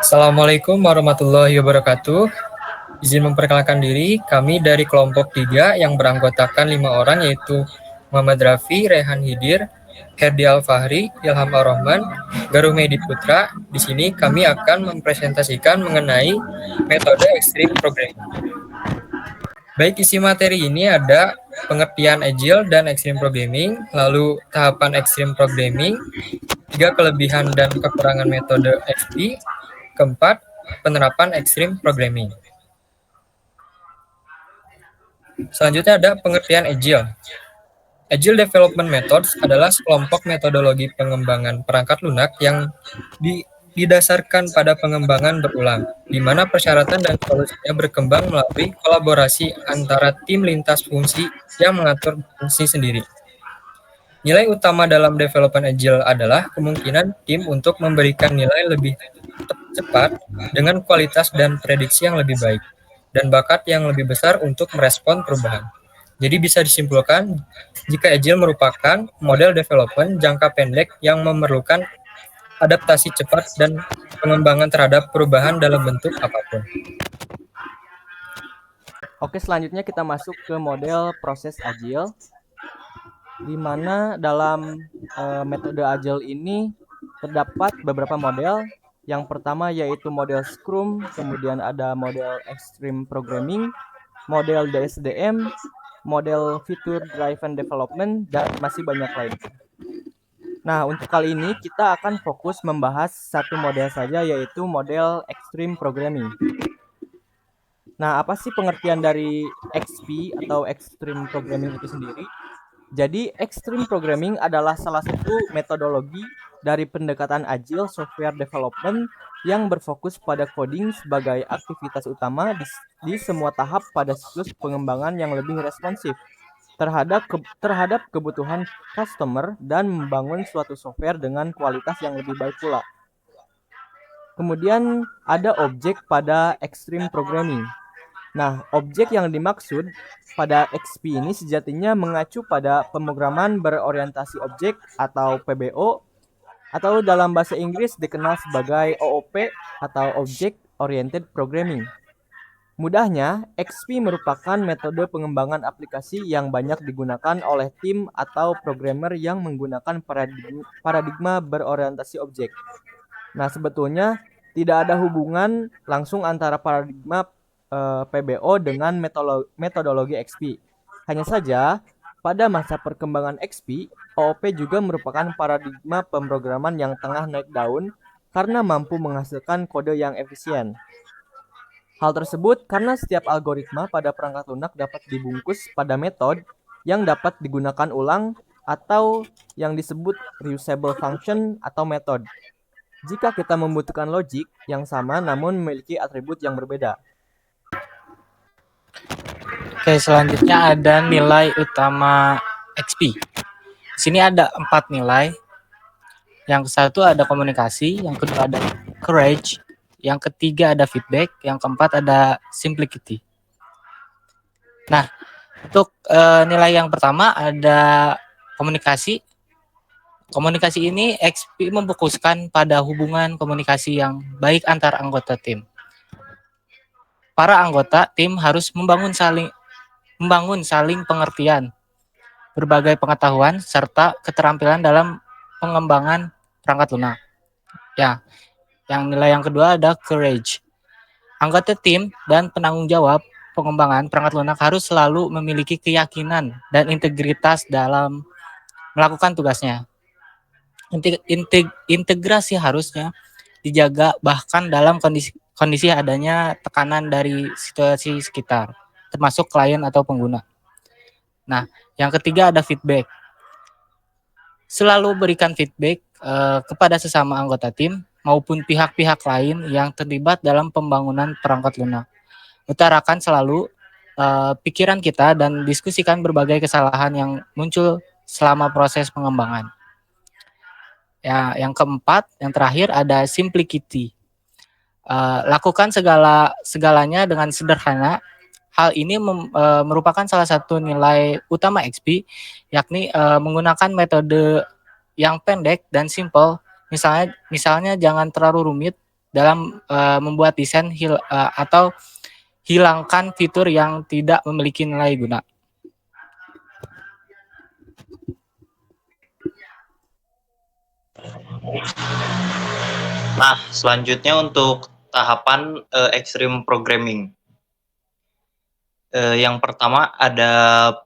Assalamualaikum warahmatullahi wabarakatuh. Izin memperkenalkan diri, kami dari kelompok 3 yang beranggotakan 5 orang yaitu Muhammad Rafi, Rehan Hidir, Herdi Al-Fahri, Ilham Ar-Rahman, Garumedi Putra. Di sini kami akan mempresentasikan mengenai metode extreme programming. Baik, isi materi ini ada pengertian Agile dan extreme programming, lalu tahapan extreme programming, 3 kelebihan dan kekurangan metode XP, keempat, penerapan extreme programming. Selanjutnya ada pengertian Agile. Agile Development Methods adalah sekelompok metodologi pengembangan perangkat lunak yang didasarkan pada pengembangan berulang, di mana persyaratan dan solusinya berkembang melalui kolaborasi antara tim lintas fungsi yang mengatur fungsi sendiri. Nilai utama dalam development Agile adalah kemungkinan tim untuk memberikan nilai lebih cepat dengan kualitas dan prediksi yang lebih baik, dan bakat yang lebih besar untuk merespon perubahan. Jadi bisa disimpulkan, jika Agile merupakan model development jangka pendek yang memerlukan adaptasi cepat dan pengembangan terhadap perubahan dalam bentuk apapun. Oke, selanjutnya kita masuk ke model proses Agile, di mana dalam metode Agile ini terdapat beberapa model. Yang pertama yaitu model Scrum, kemudian ada model Extreme Programming, model DSDM, model Feature Driven Development, dan masih banyak lain. Nah, untuk kali ini kita akan fokus membahas satu model saja, yaitu model Extreme Programming. Nah, apa sih pengertian dari XP atau Extreme Programming itu sendiri? Jadi, Extreme Programming adalah salah satu metodologi dari pendekatan Agile Software Development yang berfokus pada coding sebagai aktivitas utama di semua tahap pada siklus pengembangan yang lebih responsif terhadap kebutuhan customer dan membangun suatu software dengan kualitas yang lebih baik pula. Kemudian ada objek pada Extreme Programming. Nah, objek yang dimaksud pada XP ini sejatinya mengacu pada pemrograman berorientasi objek atau PBO, atau dalam bahasa Inggris dikenal sebagai OOP atau Object Oriented Programming. Mudahnya, XP merupakan metode pengembangan aplikasi yang banyak digunakan oleh tim atau programmer yang menggunakan paradigma berorientasi objek. Nah, sebetulnya tidak ada hubungan langsung antara paradigma PBO dengan metodologi XP. Hanya saja, pada masa perkembangan XP, OOP juga merupakan paradigma pemrograman yang tengah naik daun karena mampu menghasilkan kode yang efisien. Hal tersebut karena setiap algoritma pada perangkat lunak dapat dibungkus pada metode yang dapat digunakan ulang atau yang disebut reusable function atau method. Jika kita membutuhkan logik yang sama namun memiliki atribut yang berbeda. Oke, selanjutnya ada nilai utama XP. Di sini ada 4 nilai. Yang satu ada komunikasi, yang kedua ada courage, yang ketiga ada feedback, yang keempat ada simplicity. Nah, untuk nilai yang pertama ada komunikasi. Komunikasi ini XP memfokuskan pada hubungan komunikasi yang baik antar anggota tim. Para anggota tim harus membangun saling pengertian, berbagai pengetahuan, serta keterampilan dalam pengembangan perangkat lunak. Ya, yang nilai yang kedua ada courage. Anggota tim dan penanggung jawab pengembangan perangkat lunak harus selalu memiliki keyakinan dan integritas dalam melakukan tugasnya. Integrasi harusnya dijaga bahkan dalam kondisi adanya tekanan dari situasi sekitar, termasuk klien atau pengguna. Nah, yang ketiga ada feedback. Selalu berikan feedback kepada sesama anggota tim maupun pihak-pihak lain yang terlibat dalam pembangunan perangkat lunak. Utarakan selalu pikiran kita dan diskusikan berbagai kesalahan yang muncul selama proses pengembangan. Ya, yang keempat, yang terakhir ada simplicity. Lakukan segalanya dengan sederhana. Hal ini merupakan salah satu nilai utama XP, yakni menggunakan metode yang pendek dan simple. Misalnya jangan terlalu rumit dalam membuat desain atau hilangkan fitur yang tidak memiliki nilai guna. Nah, selanjutnya untuk tahapan extreme programming. Yang pertama ada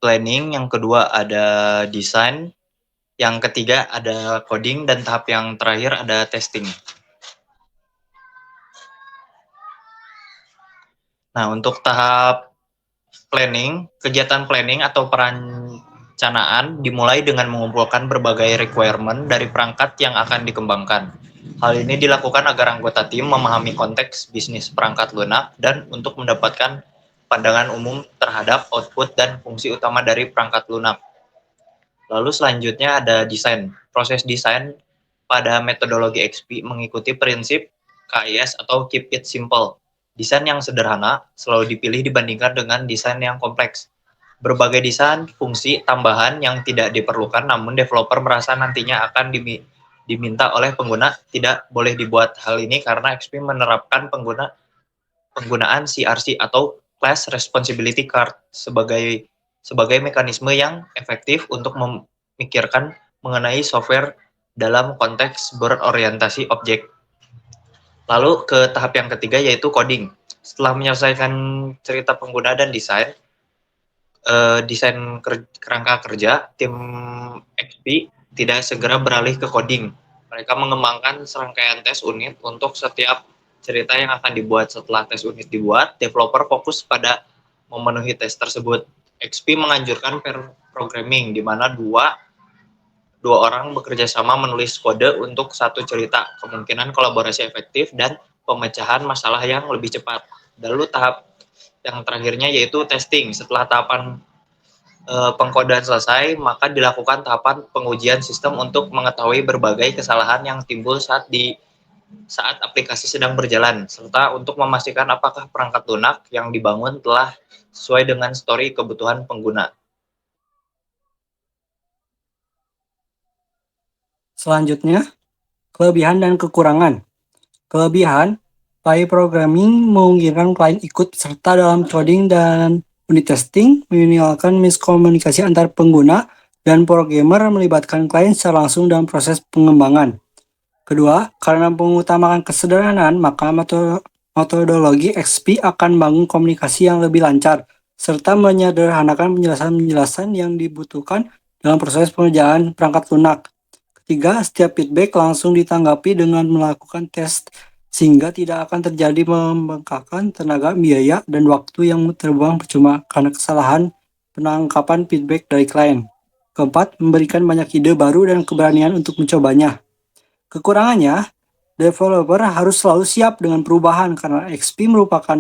planning, yang kedua ada design, yang ketiga ada coding, dan tahap yang terakhir ada testing. Nah, untuk tahap planning, kegiatan planning atau perencanaan dimulai dengan mengumpulkan berbagai requirement dari perangkat yang akan dikembangkan. Hal ini dilakukan agar anggota tim memahami konteks bisnis perangkat lunak dan untuk mendapatkan pandangan umum terhadap output dan fungsi utama dari perangkat lunak. Lalu selanjutnya ada desain. Proses desain pada metodologi XP mengikuti prinsip KIS atau Keep It Simple. Desain yang sederhana selalu dipilih dibandingkan dengan desain yang kompleks. Berbagai desain fungsi tambahan yang tidak diperlukan namun developer merasa nantinya akan diminta oleh pengguna tidak boleh dibuat. Hal ini karena XP menerapkan penggunaan CRC atau Class Responsibility Card sebagai mekanisme yang efektif untuk memikirkan mengenai software dalam konteks berorientasi objek. Lalu ke tahap yang ketiga yaitu coding. Setelah menyelesaikan cerita pengguna dan desain kerangka kerja, tim XP tidak segera beralih ke coding. Mereka mengembangkan serangkaian tes unit untuk setiap cerita yang akan dibuat. Setelah tes unit dibuat, developer fokus pada memenuhi tes tersebut. XP menganjurkan pair programming, di mana dua orang bekerja sama menulis kode untuk satu cerita, kemungkinan kolaborasi efektif, dan pemecahan masalah yang lebih cepat. Lalu tahap yang terakhirnya yaitu testing. Setelah tahapan pengkodean selesai, maka dilakukan tahapan pengujian sistem untuk mengetahui berbagai kesalahan yang timbul saat aplikasi sedang berjalan, serta untuk memastikan apakah perangkat lunak yang dibangun telah sesuai dengan story kebutuhan pengguna. Selanjutnya, kelebihan dan kekurangan. Kelebihan, pair programming memungkinkan klien ikut serta dalam coding dan unit testing, meminimalkan miskomunikasi antar pengguna, dan programmer melibatkan klien secara langsung dalam proses pengembangan. Kedua, karena mengutamakan kesederhanaan, maka metodologi XP akan bangun komunikasi yang lebih lancar, serta menyederhanakan penjelasan-penjelasan yang dibutuhkan dalam proses pengerjaan perangkat lunak. Ketiga, setiap feedback langsung ditanggapi dengan melakukan tes, sehingga tidak akan terjadi membengkakkan tenaga, biaya, dan waktu yang terbuang percuma karena kesalahan penangkapan feedback dari klien. Keempat, memberikan banyak ide baru dan keberanian untuk mencobanya. Kekurangannya, developer harus selalu siap dengan perubahan karena XP merupakan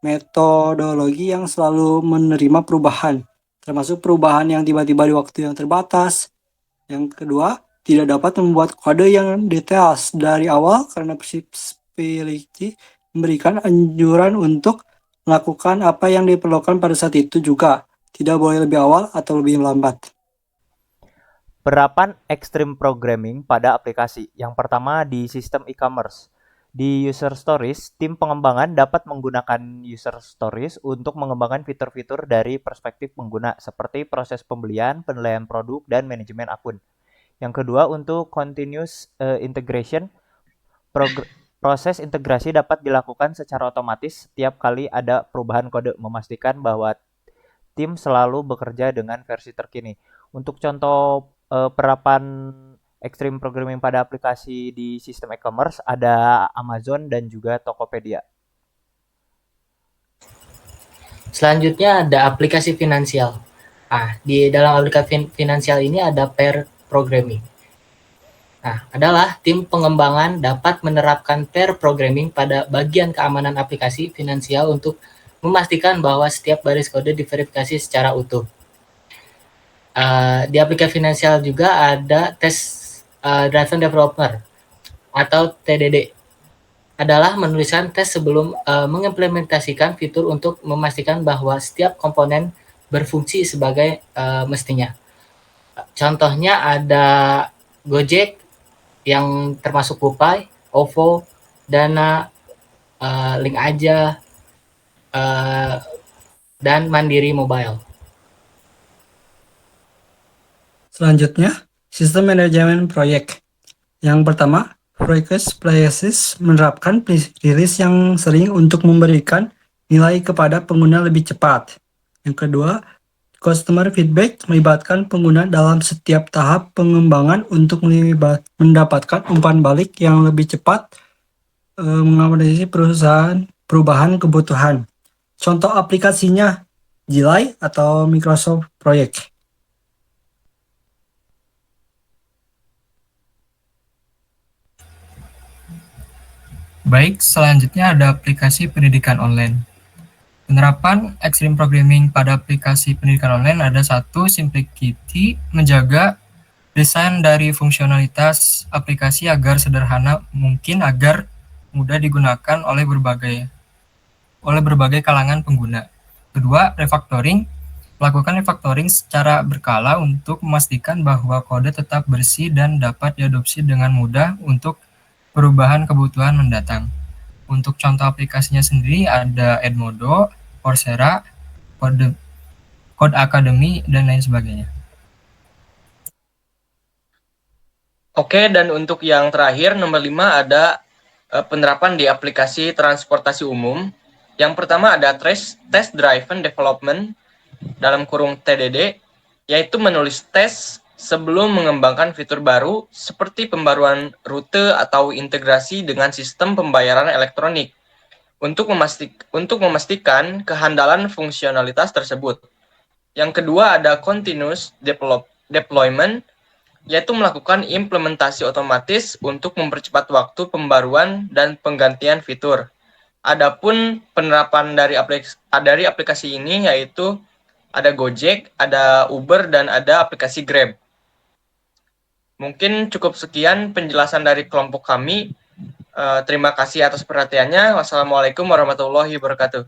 metodologi yang selalu menerima perubahan, termasuk perubahan yang tiba-tiba di waktu yang terbatas. Yang kedua, tidak dapat membuat kode yang detail dari awal karena Feasibility memberikan anjuran untuk melakukan apa yang diperlukan pada saat itu juga. Tidak boleh lebih awal atau lebih lambat. Penerapan extreme programming pada aplikasi. Yang pertama di sistem e-commerce. Di user stories, tim pengembangan dapat menggunakan user stories untuk mengembangkan fitur-fitur dari perspektif pengguna seperti proses pembelian, penilaian produk, dan manajemen akun. Yang kedua, untuk continuous integration, proses integrasi dapat dilakukan secara otomatis setiap kali ada perubahan kode, memastikan bahwa tim selalu bekerja dengan versi terkini. Untuk contoh penerapan extreme programming pada aplikasi di sistem e-commerce ada Amazon dan juga Tokopedia. Selanjutnya ada aplikasi finansial. Di dalam aplikasi finansial ini ada pair programming. Adalah tim pengembangan dapat menerapkan pair programming pada bagian keamanan aplikasi finansial untuk memastikan bahwa setiap baris kode diverifikasi secara utuh. Di aplikasi finansial juga ada test driven developer atau TDD, adalah menuliskan tes sebelum mengimplementasikan fitur untuk memastikan bahwa setiap komponen berfungsi sebagai mestinya. Contohnya ada Gojek yang termasuk GoPay, OVO, Dana, Link Aja, dan Mandiri Mobile. Selanjutnya, sistem manajemen proyek. Yang pertama, Project Places menerapkan rilis yang sering untuk memberikan nilai kepada pengguna lebih cepat. Yang kedua, Customer feedback melibatkan pengguna dalam setiap tahap pengembangan untuk mendapatkan umpan balik yang lebih cepat mengakomodasi perubahan kebutuhan. Contoh aplikasinya Jilai atau Microsoft Project. Baik, selanjutnya ada aplikasi pendidikan online. Penerapan Extreme Programming pada aplikasi pendidikan online ada satu, Simplicity, menjaga desain dari fungsionalitas aplikasi agar sederhana mungkin agar mudah digunakan oleh berbagai kalangan pengguna. Kedua, refactoring, melakukan refactoring secara berkala untuk memastikan bahwa kode tetap bersih dan dapat diadopsi dengan mudah untuk perubahan kebutuhan mendatang. Untuk contoh aplikasinya sendiri ada Edmodo, Coursera, Code Academy, dan lain sebagainya. Oke, dan untuk yang terakhir, nomor 5 ada penerapan di aplikasi transportasi umum. Yang pertama ada Test Driven Development, dalam kurung TDD, yaitu menulis tes sebelum mengembangkan fitur baru seperti pembaruan rute atau integrasi dengan sistem pembayaran elektronik untuk memastikan kehandalan fungsionalitas tersebut. Yang kedua ada Continuous Deployment, yaitu melakukan implementasi otomatis untuk mempercepat waktu pembaruan dan penggantian fitur. Adapun penerapan dari aplikasi ini yaitu ada Gojek, ada Uber, dan ada aplikasi Grab. Mungkin cukup sekian penjelasan dari kelompok kami. Terima kasih atas perhatiannya. Wassalamualaikum warahmatullahi wabarakatuh.